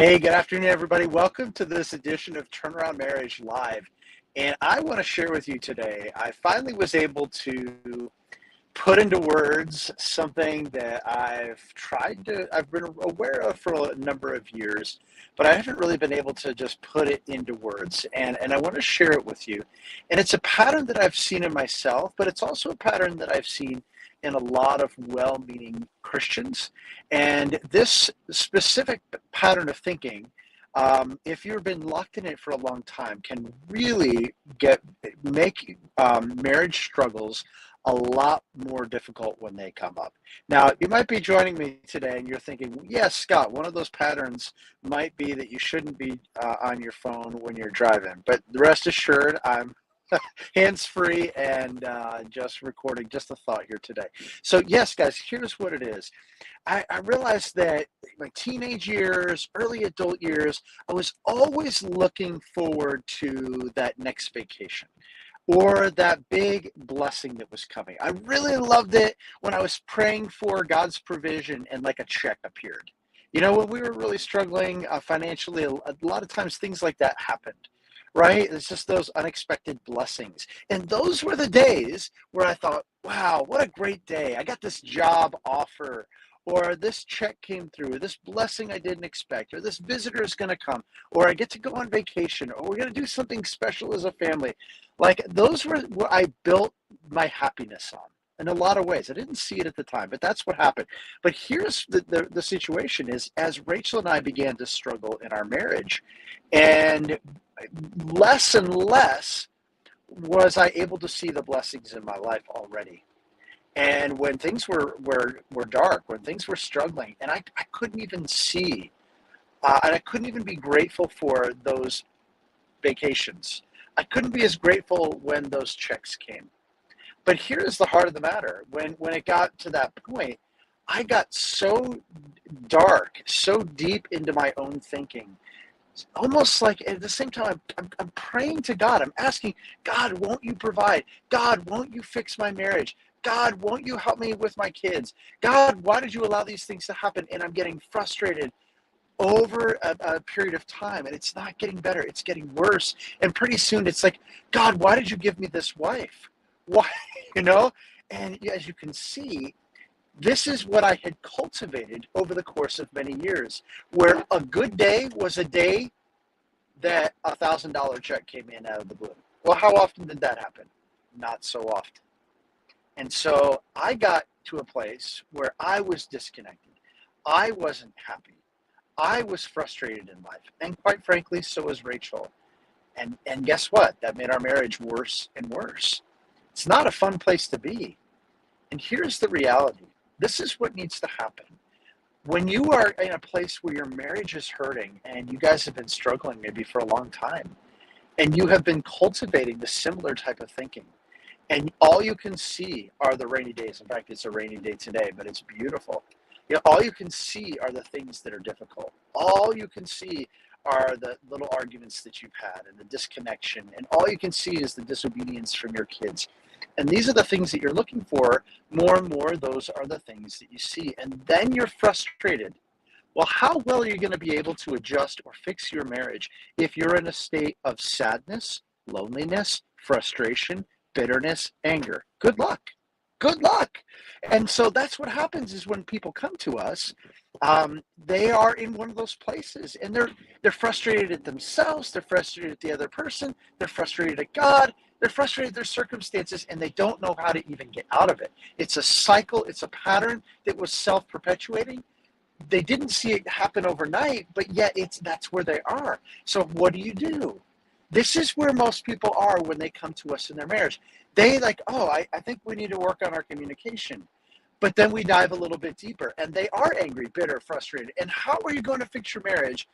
Hey, good afternoon, everybody. Welcome to this edition of Turnaround Marriage Live. And I want to share with you today, I finally was able to put into words something that I've been aware of for a number of years, but I haven't really been able to just put it into words. And I want to share it with you. And it's a pattern that I've seen in myself, but it's also a pattern that I've seen in a lot of well-meaning Christians. And this specific pattern of thinking, if you've been locked in it for a long time, can really make marriage struggles a lot more difficult when they come up. Now, you might be joining me today and you're thinking, yes, Scott, one of those patterns might be that you shouldn't be on your phone when you're driving. But rest assured, I'm hands-free and just recording just a thought here today. So yes, guys, here's what it is. I realized that my teenage years, early adult years, I was always looking forward to that next vacation or that big blessing that was coming. I really loved it when I was praying for God's provision and like a check appeared. You know, when we were really struggling financially, a lot of times things like that happened, right? It's just those unexpected blessings. And those were the days where I thought, wow, what a great day. I got this job offer, or this check came through, or this blessing I didn't expect, or this visitor is going to come, or I get to go on vacation, or we're going to do something special as a family. Like those were what I built my happiness on in a lot of ways. I didn't see it at the time, but that's what happened. But here's the situation is as Rachel and I began to struggle in our marriage, and less and less was I able to see the blessings in my life already. And when things were dark, when things were struggling, and I couldn't even see, and I couldn't even be grateful for those vacations. I couldn't be as grateful when those checks came. But here's the heart of the matter. When it got to that point, I got so dark, so deep into my own thinking. Almost like at the same time, I'm praying to God. I'm asking, God, won't you provide? God, won't you fix my marriage? God, won't you help me with my kids? God, why did you allow these things to happen? And I'm getting frustrated over a period of time, and it's not getting better. It's getting worse. And pretty soon it's like, God, why did you give me this wife? Why, you know? And as you can see, this is what I had cultivated over the course of many years, where a good day was a day that $1,000 check came in out of the blue. Well, how often did that happen? Not so often. And so I got to a place where I was disconnected. I wasn't happy. I was frustrated in life. And quite frankly, so was Rachel. And guess what? That made our marriage worse and worse. It's not a fun place to be. And here's the reality. This is what needs to happen. When you are in a place where your marriage is hurting and you guys have been struggling maybe for a long time, and you have been cultivating the similar type of thinking, and all you can see are the rainy days. In fact, it's a rainy day today, but it's beautiful. You know, all you can see are the things that are difficult. All you can see are the little arguments that you've had and the disconnection. And all you can see is the disobedience from your kids. And these are the things that you're looking for. More and more, those are the things that you see. And then you're frustrated. Well, how well are you going to be able to adjust or fix your marriage if you're in a state of sadness, loneliness, frustration, bitterness, anger? Good luck. Good luck. And so that's what happens is when people come to us, they are in one of those places and they're frustrated at themselves, they're frustrated at the other person, they're frustrated at God, they're frustrated at their circumstances, and they don't know how to even get out of it. It's a cycle, it's a pattern that was self-perpetuating. They didn't see it happen overnight, but yet that's where they are. So what do? This is where most people are when they come to us in their marriage. They like, oh, I think we need to work on our communication. But then we dive a little bit deeper and they are angry, bitter, frustrated. And how are you going to fix your marriage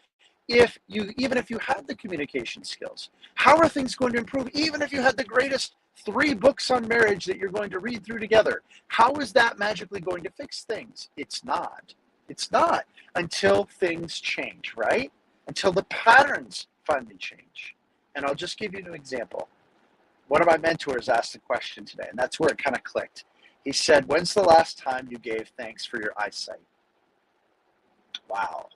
even if you had the communication skills? How are things going to improve even if you had the greatest 3 books on marriage that you're going to read through together? How is that magically going to fix things? It's not. It's not until things change, right? Until the patterns finally change. And I'll just give you an example. One of my mentors asked a question today, and that's where it kind of clicked. He said, when's the last time you gave thanks for your eyesight? Wow.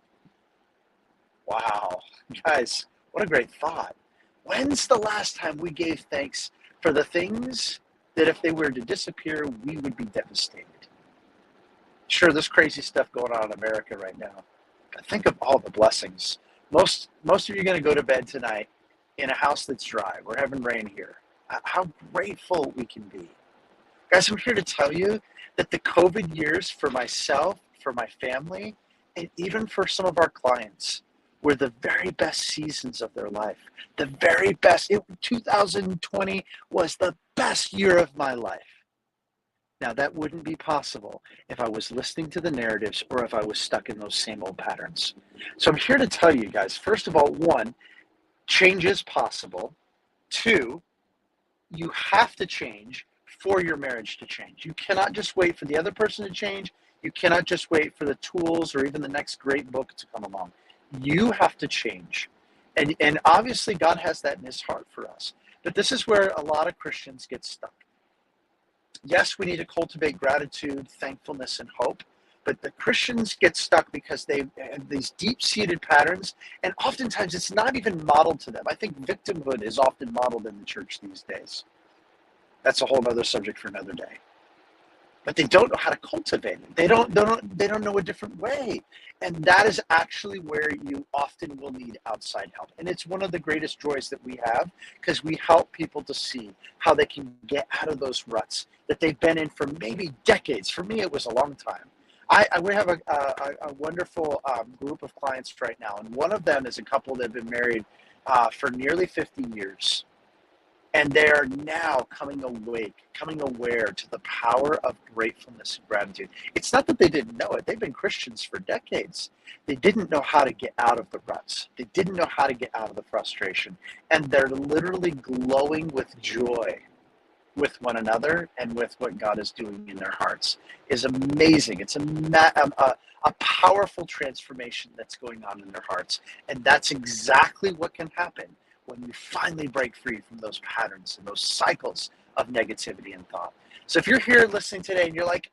Wow. Guys, what a great thought. When's the last time we gave thanks for the things that if they were to disappear, we would be devastated? Sure, there's crazy stuff going on in America right now. But think of all the blessings. Most of you are going to go to bed tonight in a house that's dry. We're having rain here. How grateful we can be. Guys, I'm here to tell you that the COVID years for myself, for my family, and even for some of our clients were the very best seasons of their life. The very best. 2020 was the best year of my life. Now, that wouldn't be possible if I was listening to the narratives or if I was stuck in those same old patterns. So I'm here to tell you guys, first of all, one, change is possible. Two, you have to change for your marriage to change. You cannot just wait for the other person to change. You cannot just wait for the tools or even the next great book to come along. You have to change. And obviously God has that in his heart for us. But this is where a lot of Christians get stuck. Yes, we need to cultivate gratitude, thankfulness, and hope. But the Christians get stuck because they have these deep-seated patterns, and oftentimes it's not even modeled to them. I think victimhood is often modeled in the church these days. That's a whole other subject for another day. But they don't know how to cultivate it. They don't know a different way. And that is actually where you often will need outside help. And it's one of the greatest joys that we have, because we help people to see how they can get out of those ruts that they've been in for maybe decades. For me, it was a long time. We have a wonderful group of clients right now. And one of them is a couple that have been married for nearly 50 years. And they are now coming aware to the power of gratefulness and gratitude. It's not that they didn't know it. They've been Christians for decades. They didn't know how to get out of the ruts. They didn't know how to get out of the frustration. And they're literally glowing with joy with one another and with what God is doing in their hearts. Is amazing. It's a powerful transformation that's going on in their hearts. And that's exactly what can happen when you finally break free from those patterns and those cycles of negativity and thought. So if you're here listening today and you're like,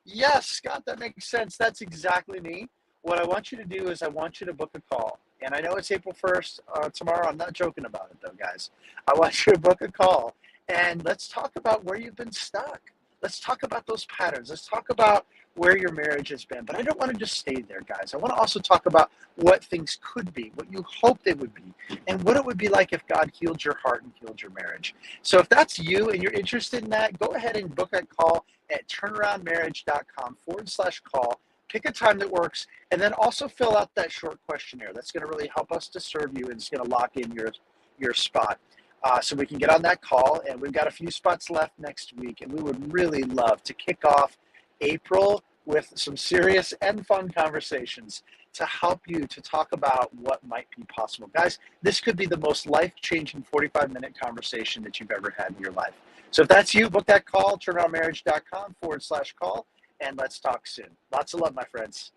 yes, Scott, that makes sense. That's exactly me. What I want you to do is I want you to book a call. And I know it's April 1st tomorrow. I'm not joking about it though, guys. I want you to book a call and let's talk about where you've been stuck. Let's talk about those patterns. Let's talk about where your marriage has been. But I don't want to just stay there, guys. I want to also talk about what things could be, what you hope they would be, and what it would be like if God healed your heart and healed your marriage. So if that's you and you're interested in that, go ahead and book a call at turnaroundmarriage.com/call. Pick a time that works, and then also fill out that short questionnaire. That's going to really help us to serve you, and it's going to lock in your spot. So we can get on that call, and we've got a few spots left next week, and we would really love to kick off April with some serious and fun conversations to help you to talk about what might be possible. Guys, this could be the most life-changing 45-minute conversation that you've ever had in your life. So if that's you, book that call, turnaroundmarriage.com/call, and let's talk soon. Lots of love, my friends.